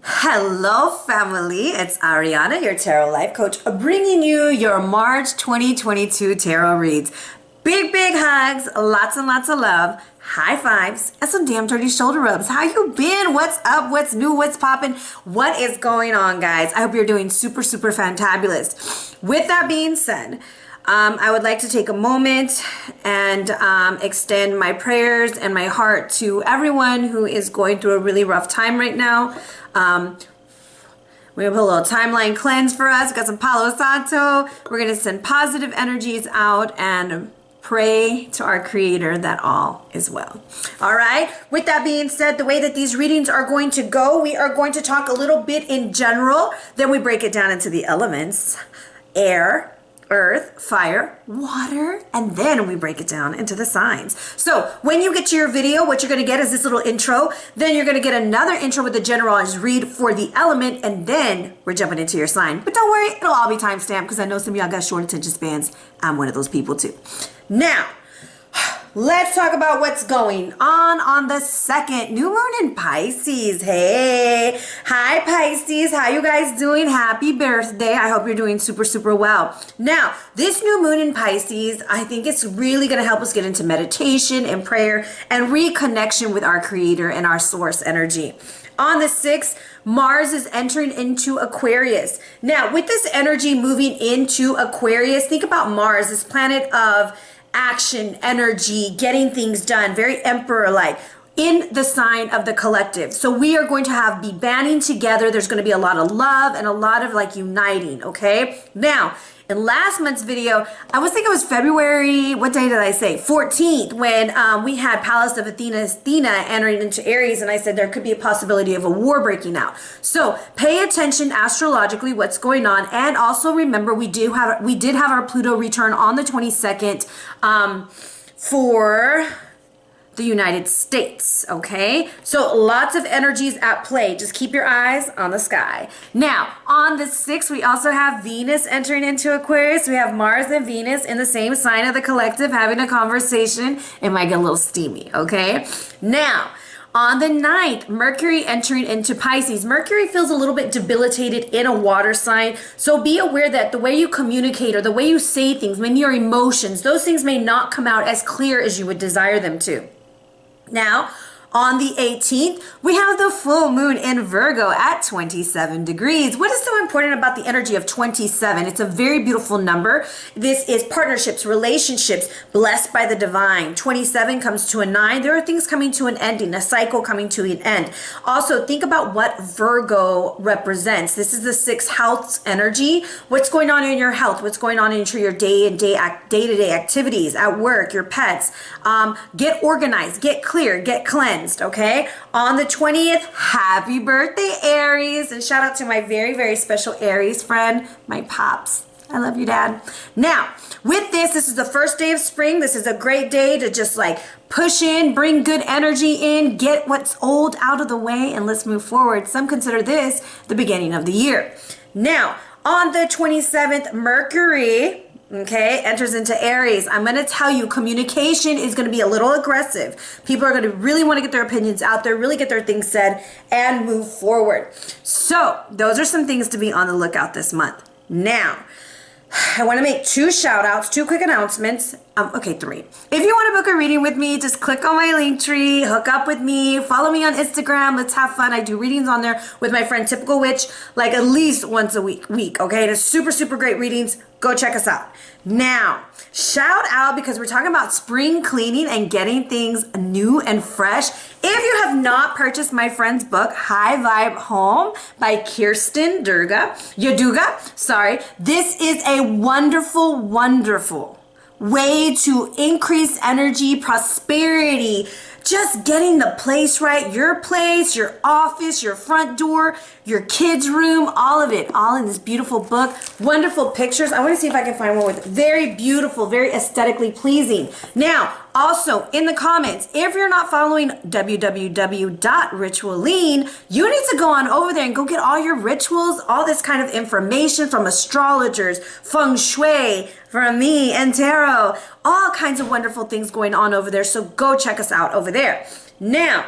Hello family, it's Arhinna, your tarot life coach, bringing you your March 2022 tarot reads. Big hugs, lots and lots of love, high fives, and some damn dirty shoulder rubs. How you been? What's up? What's new? What's popping? What is going on, guys? I hope you're doing super fantabulous. With that being said, I would like to take a moment and extend my prayers and my heart to everyone who is going through a really rough time right now. We're gonna put a little timeline cleanse for us. Got some Palo Santo. We're gonna send positive energies out and pray to our Creator that all is well. All right. With that being said, the way that these readings are going to go, we are going to talk a little bit in general. Then we break it down into the elements: air, earth, fire, water, and then we break it down into the signs. So when you get to your video, what you're going to get is this little intro. Then you're going to get another intro with the generalized read for the element, and then we're jumping into your sign. But don't worry, it'll all be timestamped because I know some of y'all got short attention spans. I'm one of those people too. Now, let's talk about what's going on the second new moon in Pisces. Hey, hi Pisces, how you guys doing? Happy birthday. I hope you're doing super well. Now, this new moon in Pisces, I think it's really going to help us get into meditation and prayer and reconnection with our Creator and our source energy. On the 6th, Mars is entering into Aquarius. Now, with this energy moving into Aquarius, think about Mars, this planet of action, energy, getting things done, very emperor-like, in the sign of the collective. So we are going to be banding together. There's going to be a lot of love and a lot of like uniting, okay? Now, in last month's video, I think it was February, what day did I say? 14th, when we had Palace of Athena entering into Aries, and I said there could be a possibility of a war breaking out. So pay attention astrologically what's going on, and also remember we did have our Pluto return on the 22nd for the United States, okay? So lots of energies at play. Just keep your eyes on the sky. Now, on the 6th, we also have Venus entering into Aquarius. We have Mars and Venus in the same sign of the collective having a conversation. It might get a little steamy, okay? Now, on the 9th, Mercury entering into Pisces. Mercury feels a little bit debilitated in a water sign, so be aware that the way you communicate or the way you say things, maybe your emotions, those things may not come out as clear as you would desire them to. Now, on the 18th, we have the full moon in Virgo at 27 degrees. What is so important about the energy of 27? It's a very beautiful number. This is partnerships, relationships, blessed by the divine. 27 comes to a 9. There are things coming to an ending, a cycle coming to an end. Also, think about what Virgo represents. This is the 6th house energy. What's going on in your health? What's going on in your day-to-day activities, at work, your pets? Get organized, get clear, get cleansed. Okay, on the 20th, happy birthday Aries, and shout out to my very special Aries friend, my pops. I love you, Dad. Now, with this is the first day of spring. This is a great day to just like push in, bring good energy in, get what's old out of the way, and let's move forward. Some consider this the beginning of the year. Now, on the 27th, Mercury, okay, enters into Aries. I'm going to tell you, communication is going to be a little aggressive. People are going to really want to get their opinions out there, really get their things said, and move forward. So those are some things to be on the lookout this month. Now, I want to make 2 shout outs, 2 quick announcements. Okay, 3. If you want to book a reading with me, just click on my link tree, hook up with me, follow me on Instagram. Let's have fun. I do readings on there with my friend Typical Witch, like at least once a week, okay? It's super great readings. Go check us out. Now, shout out because we're talking about spring cleaning and getting things new and fresh. If you have not purchased my friend's book, High Vibe Home by Kirsten Yaduga, sorry, this is a wonderful way to increase energy, prosperity, just getting the place right, your place, your office, your front door, your kids' room, all of it, all in this beautiful book. Wonderful pictures. I want to see if I can find one with very beautiful, very aesthetically pleasing. Now, also in the comments, if you're not following www.ritualine, you need to go on over there and go get all your rituals, all this kind of information from astrologers, feng shui, from me and tarot, all kinds of wonderful things going on over there. So go check us out over there. Now,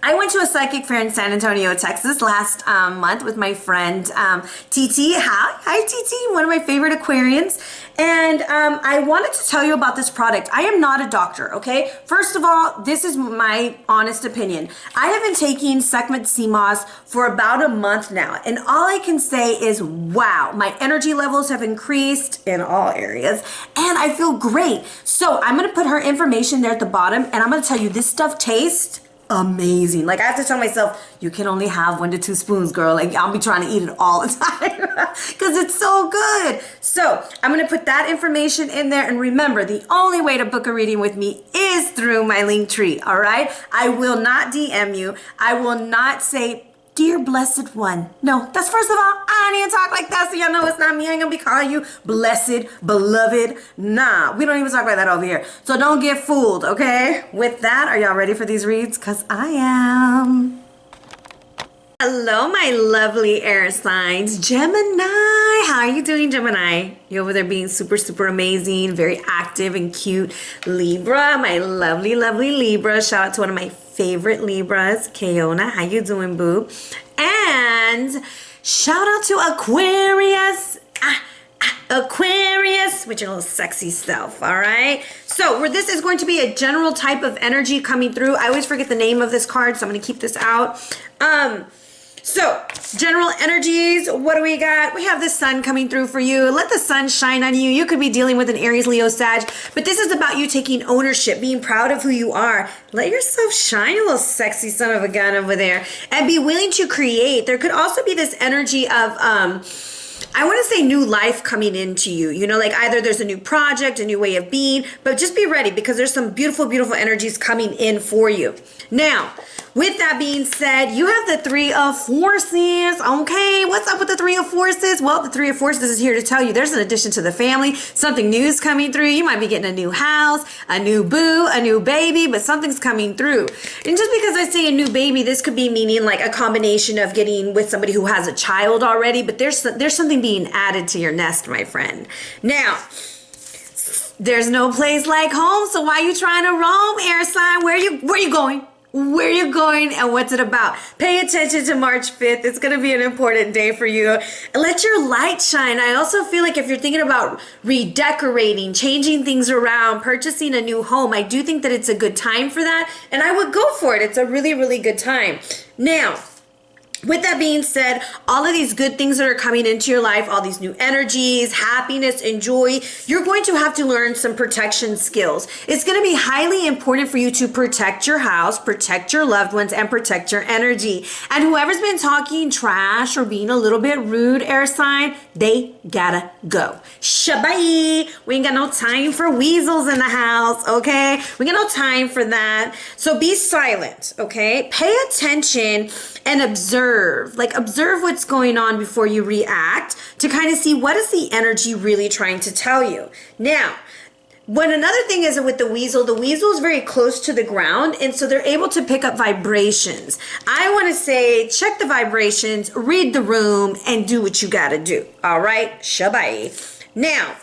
I went to a psychic fair in San Antonio, Texas last month with my friend TT. Hi TT, one of my favorite Aquarians. And I wanted to tell you about this product. I am not a doctor, okay? First of all, this is my honest opinion. I have been taking Sekhmet sea moss for about a month now, and all I can say is, wow, my energy levels have increased in all areas, and I feel great. So I'm gonna put her information there at the bottom, and I'm gonna tell you, this stuff tastes amazing. Like, I have to tell myself, you can only have 1 to 2 spoons, girl. Like, I'll be trying to eat it all the time because it's so good. So I'm going to put that information in there. And remember, the only way to book a reading with me is through my link tree. All right. I will not DM you. I will not say, dear blessed one. No, that's, first of all, I don't even talk like that, so y'all know it's not me. I ain't gonna be calling you blessed, beloved. Nah, we don't even talk like that over here. So don't get fooled, okay? With that, are y'all ready for these reads? Because I am. Hello, my lovely air signs. Gemini, how are you doing, Gemini? You over there being super, super amazing, very active and cute. Libra, my lovely, lovely Libra. Shout out to one of my favorite Libras, Keona. How you doing, boo? And shout out to Aquarius. Aquarius with your little sexy self, all right? So where this is going to be a general type of energy coming through. I always forget the name of this card, so I'm going to keep this out. So, general energies, what do we got? We have the sun coming through for you. Let the sun shine on you. You could be dealing with an Aries, Leo, Sag, but this is about you taking ownership, being proud of who you are. Let yourself shine, you little sexy son of a gun over there, and be willing to create. There could also be this energy of, I want to say new life coming into you. You know, like either there's a new project, a new way of being, but just be ready because there's some beautiful, beautiful energies coming in for you. Now, with that being said, you have the Three of Forces. Okay, what's up with the Three of Forces? Well, the Three of Forces is here to tell you there's an addition to the family. Something new is coming through. You might be getting a new house, a new boo, a new baby, but something's coming through. And just because I say a new baby, this could be meaning like a combination of getting with somebody who has a child already, but there's something being added to your nest, my friend. Now, there's no place like home, so why are you trying to roam, air sign? Where you going? Where are you going and what's it about? Pay attention to March 5th. It's going to be an important day for you. And let your light shine. I also feel like if you're thinking about redecorating, changing things around, purchasing a new home, I do think that it's a good time for that. And I would go for it. It's a really, really good time. Now, with that being said, all of these good things that are coming into your life, all these new energies, happiness, and joy, you're going to have to learn some protection skills. It's going to be highly important for you to protect your house, protect your loved ones, and protect your energy. And whoever's been talking trash or being a little bit rude, air sign, they gotta go. Shabai. We ain't got no time for weasels in the house, okay? We got no time for that. So be silent, okay? Pay attention and observe. Like, observe what's going on before you react to kind of see what is the energy really trying to tell you. Now, when another thing is with the weasel is very close to the ground, and so they're able to pick up vibrations. I want to say, check the vibrations, read the room, and do what you got to do. All right? Shabai. Now,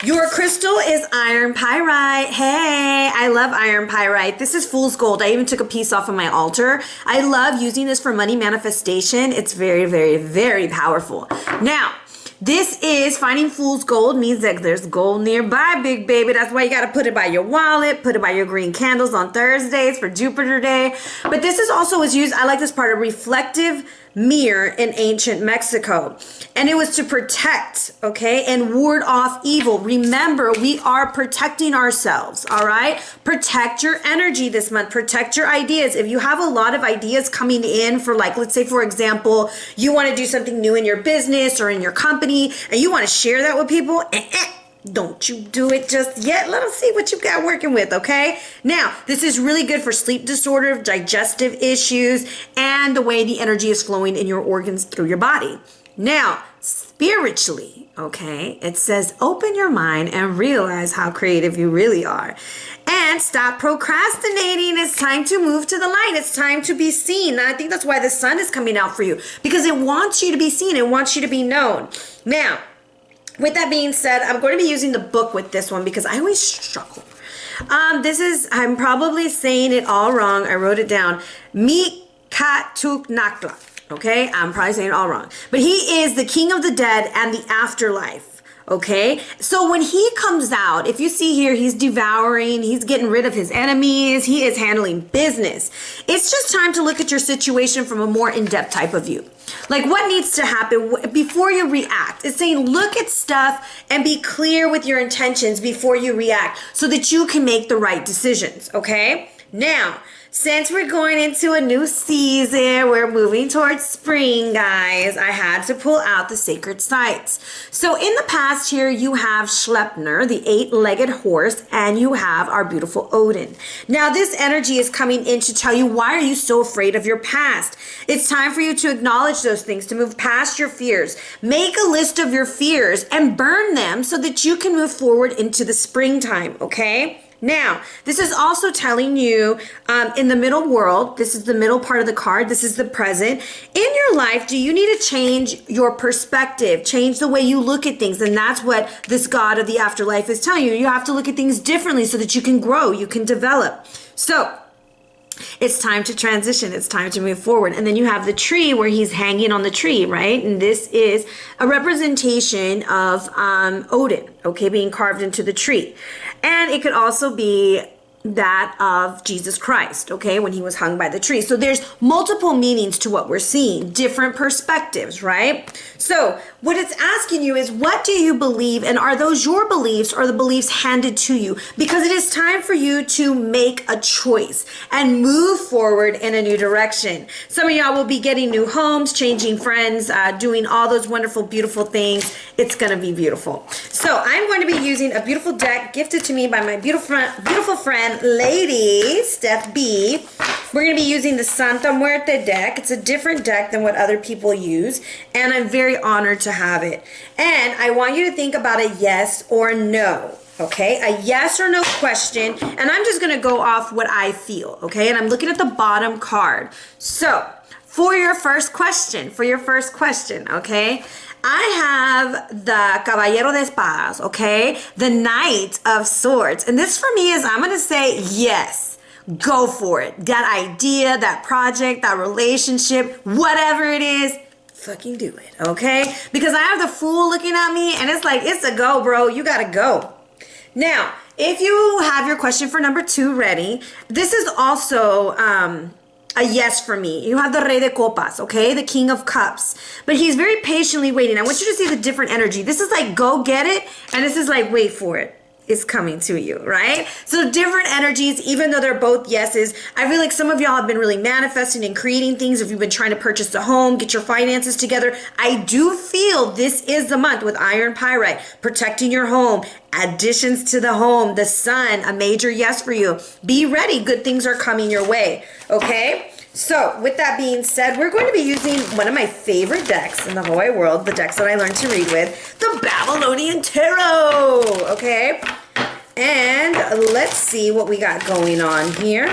your crystal is iron pyrite. Hey, I love iron pyrite. This is fool's gold. I even took a piece off of my altar. I love using this for money manifestation. It's very, very, very powerful. Now, this is finding fool's gold means that there's gold nearby, big baby. That's why you got to put it by your wallet, put it by your green candles on Thursdays for Jupiter Day. But this is also was used, I like this part, a reflective mirror in ancient Mexico. And it was to protect, okay, and ward off evil. Remember, we are protecting ourselves, all right? Protect your energy this month. Protect your ideas. If you have a lot of ideas coming in for, like, let's say, for example, you want to do something new in your business or in your company and you want to share that with people, don't you do it just yet. Let them see what you got working with, okay? Now, this is really good for sleep disorder, digestive issues, and the way the energy is flowing in your organs through your body. Now, spiritually, okay, it says open your mind and realize how creative you really are. And stop procrastinating. It's time to move to the light. It's time to be seen. And I think that's why the sun is coming out for you, because it wants you to be seen. It wants you to be known. Now, with that being said, I'm going to be using the book with this one because I always struggle. This is, I'm probably saying it all wrong. I wrote it down. Mikatuknakla. Okay, I'm probably saying it all wrong. But he is the king of the dead and the afterlife. Okay, so when he comes out, if you see here, he's devouring, he's getting rid of his enemies, he is handling business. It's just time to look at your situation from a more in-depth type of view. Like what needs to happen before you react. It's saying look at stuff and be clear with your intentions before you react so that you can make the right decisions, okay? Now, since we're going into a new season, we're moving towards spring, guys, I had to pull out the sacred sites. So in the past here, you have Schleppner, the 8-legged horse, and you have our beautiful Odin. Now, this energy is coming in to tell you, why are you so afraid of your past? It's time for you to acknowledge those things, to move past your fears. Make a list of your fears and burn them so that you can move forward into the springtime, okay? Now, this is also telling you in the middle world, this is the middle part of the card, this is the present. In your life, do you need to change your perspective, change the way you look at things? And that's what this God of the afterlife is telling you. You have to look at things differently so that you can grow, you can develop. So, it's time to transition. It's time to move forward. And then you have the tree where he's hanging on the tree, right? And this is a representation of Odin, okay, being carved into the tree. And it could also be that of Jesus Christ, okay, when he was hung by the tree. So there's multiple meanings to what we're seeing, different perspectives, right? So what it's asking you is, what do you believe, and are those your beliefs or the beliefs handed to you? Because it is time for you to make a choice and move forward in a new direction. Some of y'all will be getting new homes, changing friends, doing all those wonderful, beautiful things. It's going to be beautiful. So I'm going to be using a beautiful deck gifted to me by my beautiful friend, Lady Steph B. We're going to be using the Santa Muerte deck. It's a different deck than what other people use, and I'm very honored to have it. And I want you to think about a yes or no. Okay, a yes or no question, and I'm just going to go off what I feel, okay? And I'm looking at the bottom card. So, for your first question, okay? I have the Caballero de Espadas, okay? The Knight of Swords. And this for me is, I'm going to say yes. Go for it. That idea, that project, that relationship, whatever it is, fucking do it, okay? Because I have the Fool looking at me and it's like, it's a go, bro. You got to go. Now, if you have your question for number 2 ready, this is also a yes for me. You have the Rey de Copas, okay? The King of Cups. But he's very patiently waiting. I want you to see the different energy. This is like, go get it. And this is like, wait for it. It's coming to you, right? So different energies, even though they're both yeses. I feel like some of y'all have been really manifesting and creating things. If you've been trying to purchase a home, get your finances together, I do feel this is the month with Iron Pyrite, protecting your home, additions to the home, the sun, a major yes for you. Be ready. Good things are coming your way, okay? So with that being said, we're going to be using one of my favorite decks in the whole wide world, the decks that I learned to read with, the Babylonian Tarot, okay? And let's see what we got going on here.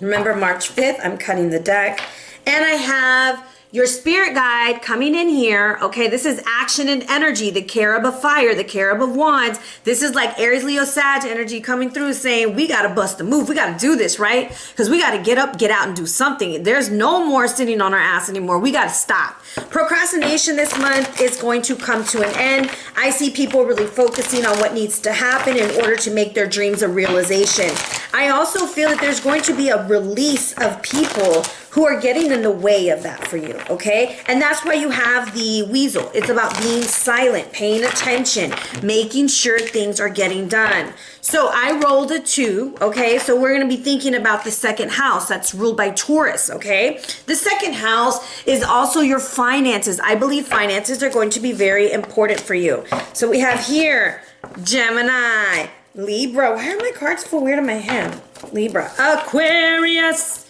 Remember, March 5th, I'm cutting the deck. And I have your spirit guide coming in here. Okay, this is action and energy, the Carib of Fire, the Carib of Wands. This is like Aries, Leo, Sag energy coming through saying, we got to bust a move. We got to do this, right? Because we got to get up, get out, and do something. There's no more sitting on our ass anymore. We got to stop. Procrastination this month is going to come to an end. I see people really focusing on what needs to happen in order to make their dreams a realization. I also feel that there's going to be a release of people who are getting in the way of that for you, okay? And that's why you have the weasel. It's about being silent, paying attention, making sure things are getting done. So I rolled a 2, okay? So we're going to be thinking about the second house that's ruled by Taurus, okay? The second house is also your finances. I believe finances are going to be very important for you. So we have here Gemini, Libra. Why are my cards so weird in my hand? Libra, Aquarius,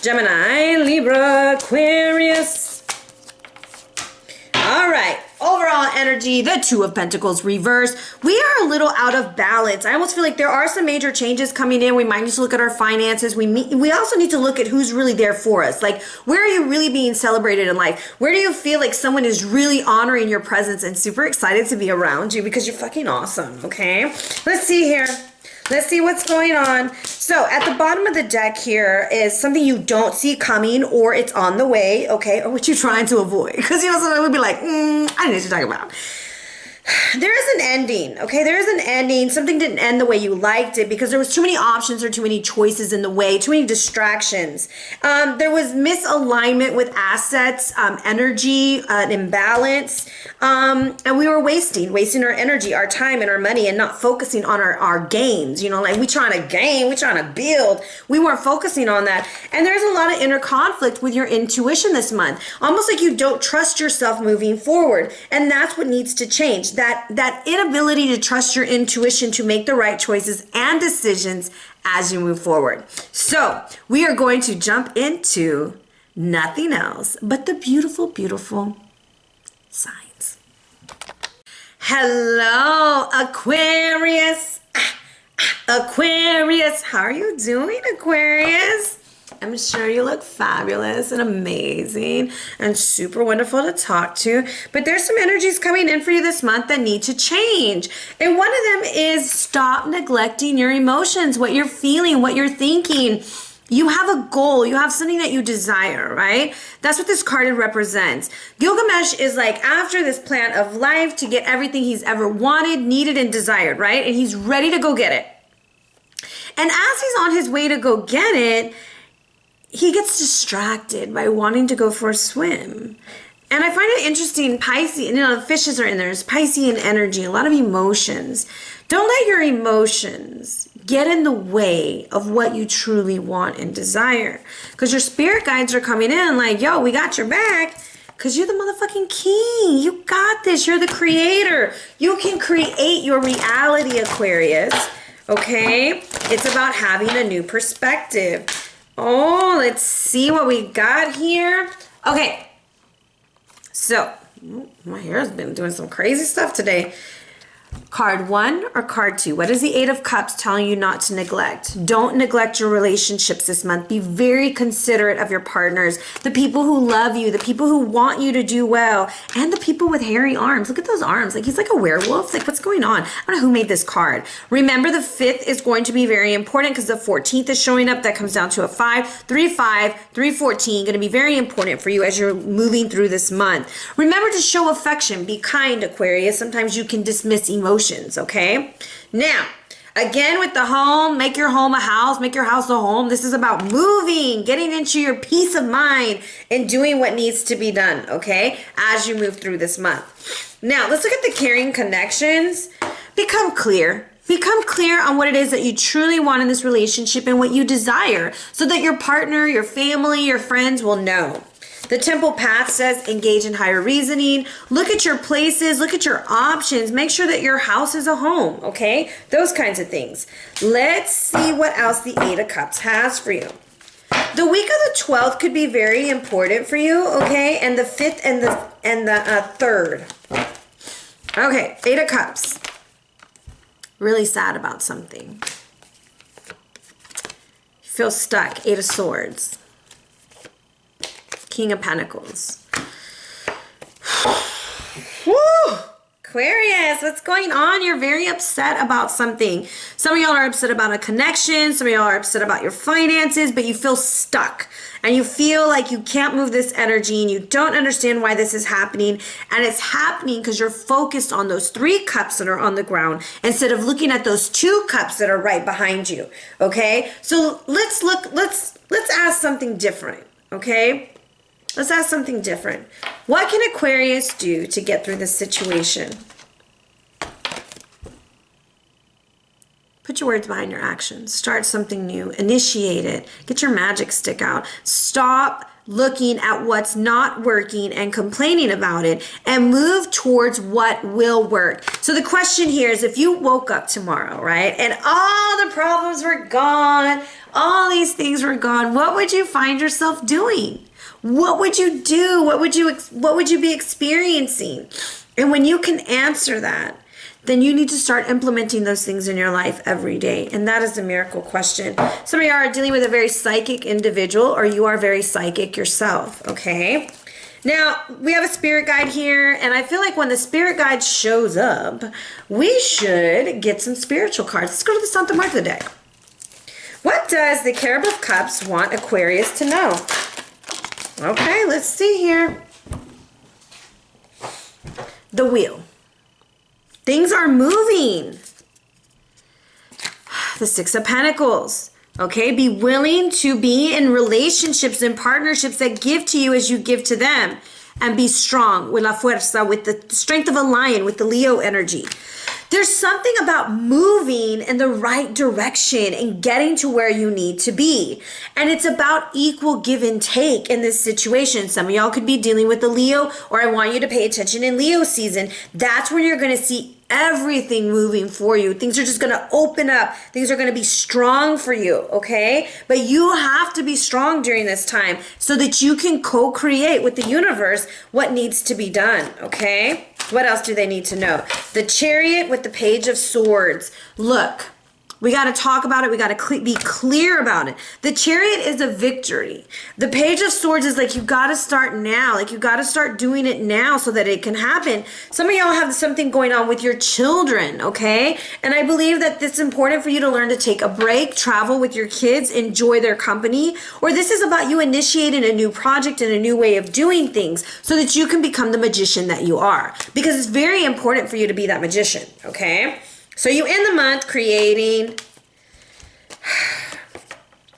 Gemini, Libra, Aquarius. All right. Overall energy, the Two of Pentacles reverse. We are a little out of balance. I almost feel like there are some major changes coming in. We might need to look at our finances. We also need to look at who's really there for us. Like, where are you really being celebrated in life? Where do you feel like someone is really honoring your presence and super excited to be around you because you're fucking awesome, okay? Let's see here. Let's see what's going on. So at the bottom of the deck here is something you don't see coming, or it's on the way, okay? Or what you're trying to avoid. Because, you know, somebody would be like, I know what you're talking about. There is an ending, okay? There is an ending. Something didn't end the way you liked it because there was too many options or too many choices in the way, too many distractions. There was misalignment with assets, energy, an imbalance, and we were wasting our energy, our time, and our money, and not focusing on our gains. You know, like we trying to gain, we trying to build. We weren't focusing on that. And there's a lot of inner conflict with your intuition this month. Almost like you don't trust yourself moving forward. And that's what needs to change. That inability to trust your intuition to make the right choices and decisions as you move forward. So we are going to jump into nothing else but the beautiful, beautiful signs. Hello, Aquarius. Aquarius, how are you doing, Aquarius? I'm sure you look fabulous and amazing and super wonderful to talk to. But there's some energies coming in for you this month that need to change. And one of them is stop neglecting your emotions, what you're feeling, what you're thinking. You have a goal. You have something that you desire, right? That's what this card represents. Gilgamesh is like after this plan of life to get everything he's ever wanted, needed, and desired, right? And he's ready to go get it. And as he's on his way to go get it, he gets distracted by wanting to go for a swim. And I find it interesting, Pisces, you know, the fishes are in there. There's Piscean energy, a lot of emotions. Don't let your emotions get in the way of what you truly want and desire. Because your spirit guides are coming in like, yo, we got your back. Because you're the motherfucking king. You got this. You're the creator. You can create your reality, Aquarius. Okay? It's about having a new perspective. Oh, let's see what we got here. Okay, so my hair has been doing some crazy stuff today. Card 1 or card 2? What is the 8 of Cups telling you not to neglect? Don't neglect your relationships this month. Be very considerate of your partners, the people who love you, the people who want you to do well, and the people with hairy arms. Look at those arms. Like he's like a werewolf. Like what's going on? I don't know who made this card. Remember the 5th is going to be very important because the 14th is showing up. That comes down to a 5, 3, 5, 3, 14. Going to be very important for you as you're moving through this month. Remember to show affection. Be kind, Aquarius. Sometimes you can dismiss emotions, okay? Now, again with the home, make your home a house, make your house a home. This is about moving, getting into your peace of mind and doing what needs to be done, okay? As you move through this month. Now, let's look at the carrying connections. Become clear. Become clear on what it is that you truly want in this relationship and what you desire so that your partner, your family, your friends will know. The Temple Path says engage in higher reasoning. Look at your places. Look at your options. Make sure that your house is a home, okay? Those kinds of things. Let's see what else the 8 of Cups has for you. The week of the 12th could be very important for you, okay? And the 5th and the 3rd. Okay, 8 of Cups. Really sad about something. You feel stuck. 8 of Swords. King of Pentacles. Woo! Aquarius, what's going on? You're very upset about something. Some of y'all are upset about a connection. Some of y'all are upset about your finances, but you feel stuck. And you feel like you can't move this energy and you don't understand why this is happening. And it's happening because you're focused on those 3 cups that are on the ground instead of looking at those 2 cups that are right behind you. Okay? So let's ask something different. Okay? Let's ask something different. What can Aquarius do to get through this situation? Put your words behind your actions. Start something new. Initiate it. Get your magic stick out. Stop looking at what's not working and complaining about it and move towards what will work. So the question here is if you woke up tomorrow, right, and all the problems were gone, all these things were gone, what would you find yourself doing? What would you do? What would you be experiencing? And when you can answer that, then you need to start implementing those things in your life every day. And that is the miracle question. Some of you are dealing with a very psychic individual or you are very psychic yourself, okay? Now, we have a spirit guide here, and I feel like when the spirit guide shows up, we should get some spiritual cards. Let's go to the Santa Marta deck. What does the Carib of Cups want Aquarius to know? Okay, let's see here. The Wheel. Things are moving. The Six of Pentacles. Okay, be willing to be in relationships and partnerships that give to you as you give to them. And be strong with la fuerza, with the strength of a lion, with the Leo energy. There's something about moving in the right direction and getting to where you need to be. And it's about equal give and take in this situation. Some of y'all could be dealing with the Leo, or I want you to pay attention in Leo season. That's when you're going to see everything moving for you. Things are just going to open up. Things are going to be strong for you, okay? But you have to be strong during this time so that you can co-create with the universe what needs to be done, okay? What else do they need to know? The Chariot with the Page of Swords. Look, we got to talk about it. We got to be clear about it. The Chariot is a victory. The Page of Swords is like, you got to start now. Like, you got to start doing it now so that it can happen. Some of y'all have something going on with your children, okay? And I believe that it's important for you to learn to take a break, travel with your kids, enjoy their company. Or this is about you initiating a new project and a new way of doing things so that you can become the magician that you are. Because it's very important for you to be that magician, okay? So you end the month creating,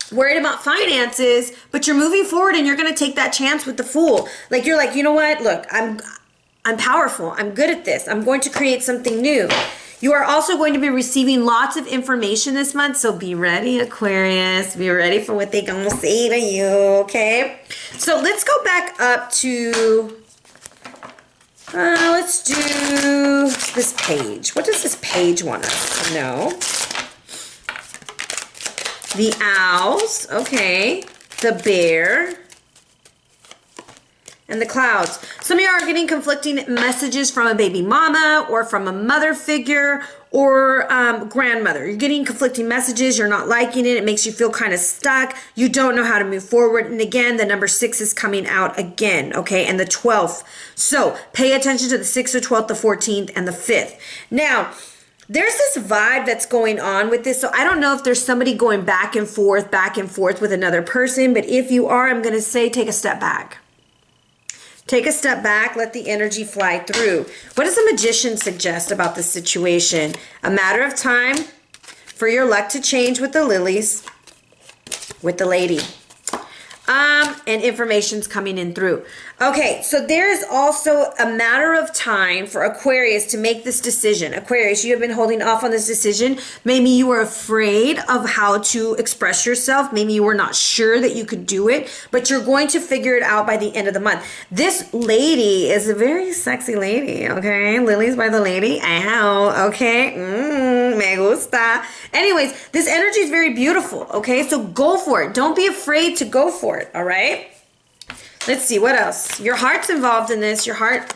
worried about finances, but you're moving forward and you're going to take that chance with the Fool. Like, you're like, you know what? Look, I'm powerful. I'm good at this. I'm going to create something new. You are also going to be receiving lots of information this month, so be ready, Aquarius. Be ready for what they're going to say to you, okay? So let's go back up to... let's do this page. What does this page want us to know? The Owls, okay. The Bear. And the Clouds. Some of you are getting conflicting messages from a baby mama or from a mother figure or grandmother. You're getting conflicting messages. You're not liking it. It makes you feel kind of stuck. You don't know how to move forward. And again, the number 6 is coming out again, okay? And the 12th. So pay attention to the 6th, the 12th, the 14th, and the 5th. Now, there's this vibe that's going on with this. So I don't know if there's somebody going back and forth with another person. But if you are, I'm going to say take a step back. Take a step back, let the energy fly through. What does the Magician suggest about this situation? A matter of time for your luck to change with the lilies, with the lady. And information's coming in through. Okay, so there is also a matter of time for Aquarius to make this decision. Aquarius, you have been holding off on this decision. Maybe you were afraid of how to express yourself. Maybe you were not sure that you could do it, but you're going to figure it out by the end of the month. This lady is a very sexy lady, okay? Lilies by the lady. Ow, okay? Me gusta. Anyways, this energy is very beautiful, okay? So go for it. Don't be afraid to go for it, all right? Let's see, what else? Your heart's involved in this. Your heart,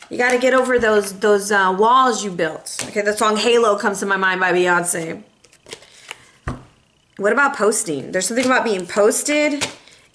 you got to get over those walls you built. Okay, the song Halo comes to my mind by Beyonce. What about posting? There's something about being posted,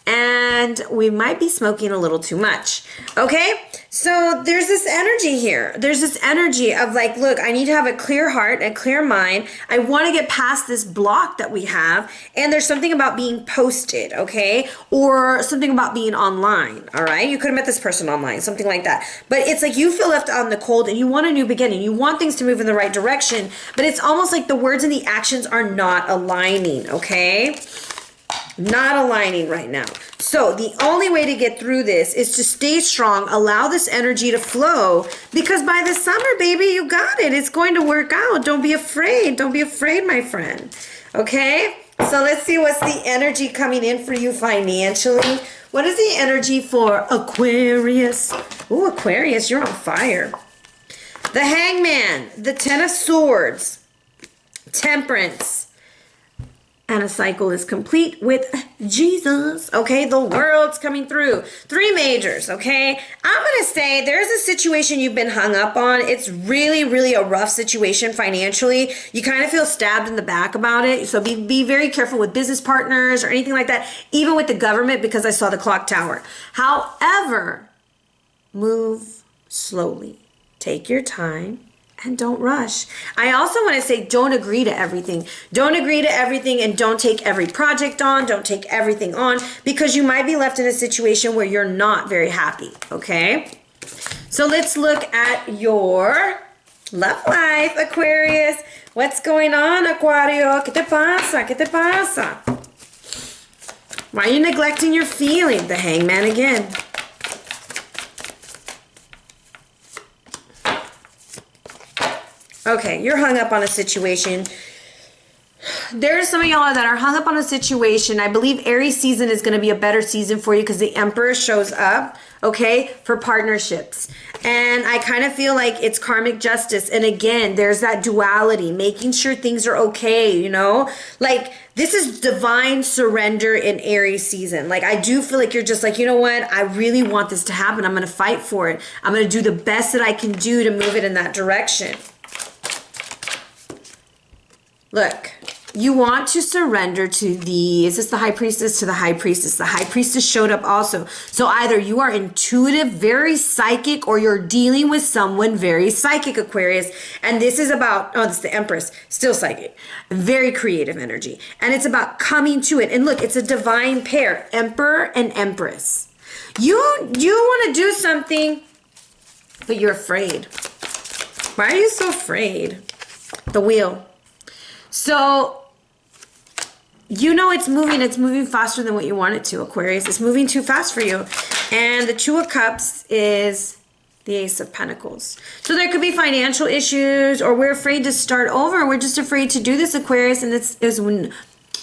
and we might be smoking a little too much. Okay, so there's this energy here. There's this energy of like, look, I need to have a clear heart, a clear mind. I want to get past this block that we have. And there's something about being posted, okay? Or something about being online, all right? You could have met this person online, something like that. But it's like you feel left out in the cold and you want a new beginning. You want things to move in the right direction. But it's almost like the words and the actions are not aligning, okay? Not aligning right now. So the only way to get through this is to stay strong, allow this energy to flow, because by the summer, baby, you got it. It's going to work out. Don't be afraid. Don't be afraid, my friend. Okay? So let's see what's the energy coming in for you financially. What is the energy for Aquarius? Ooh, Aquarius, you're on fire. The Hangman, the Ten of Swords, Temperance, And a cycle is complete with Jesus. Okay, the world's coming through. 3 majors, okay? I'm going to say there's a situation you've been hung up on. It's really, really a rough situation financially. You kind of feel stabbed in the back about it. So be very careful with business partners or anything like that. Even with the government, because I saw the clock tower. However, move slowly. Take your time. And don't rush. I also want to say don't agree to everything. Don't agree to everything and don't take every project on. Don't take everything on because you might be left in a situation where you're not very happy. Okay? So let's look at your love life, Aquarius. What's going on, Aquario? ¿Qué te pasa? ¿Qué te pasa? Why are you neglecting your feelings? The Hangman again. Okay, you're hung up on a situation. There's some of y'all that are hung up on a situation. I believe Aries season is going to be a better season for you because the Emperor shows up, okay, for partnerships. And I kind of feel like it's karmic justice. And again, there's that duality, making sure things are okay, you know? Like, this is divine surrender in Aries season. Like, I do feel like you're just like, you know what? I really want this to happen. I'm going to fight for it. I'm going to do the best that I can do to move it in that direction. Look, you want to surrender to the, is this the High Priestess? To the High Priestess. The High Priestess showed up also. So either you are intuitive, very psychic, or you're dealing with someone very psychic, Aquarius. And this is about, oh, this is the Empress, still psychic. Very creative energy. And it's about coming to it. And look, it's a divine pair, Emperor and Empress. You want to do something, but you're afraid. Why are you so afraid? The Wheel. So, you know it's moving faster than what you want it to, Aquarius. It's moving too fast for you. And the Two of Cups is the Ace of Pentacles. So there could be financial issues, or we're afraid to start over. We're just afraid to do this, Aquarius, and this is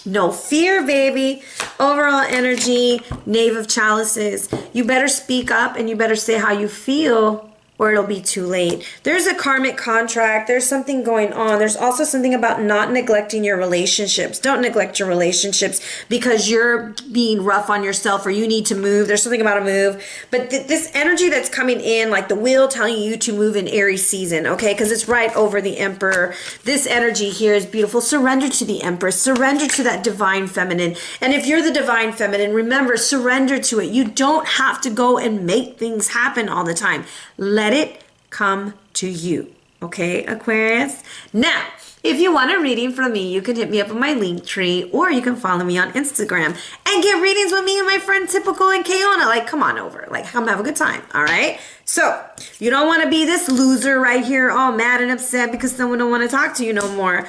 no fear, baby. Overall energy, Knave of Chalices. You better speak up and you better say how you feel, or it'll be too late. There's a karmic contract. There's something going on. There's also something about not neglecting your relationships. Don't neglect your relationships because you're being rough on yourself or you need to move. There's something about a move. But this energy that's coming in, like the Wheel telling you to move in Aries season, okay? Because it's right over the Emperor. This energy here is beautiful. Surrender to the Empress. Surrender to that divine feminine. And if you're the divine feminine, remember, surrender to it. You don't have to go and make things happen all the time. Let it come to you. Okay, Aquarius? Now, if you want a reading from me, you can hit me up on my link tree, or you can follow me on Instagram and get readings with me and my friend Typical and Kayona. Like, come on over. Like, come have a good time. All right? So, you don't want to be this loser right here, all mad and upset because someone don't want to talk to you no more.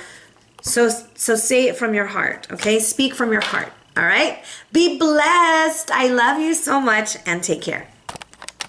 So say it from your heart. Okay? Speak from your heart. All right? Be blessed. I love you so much, and take care.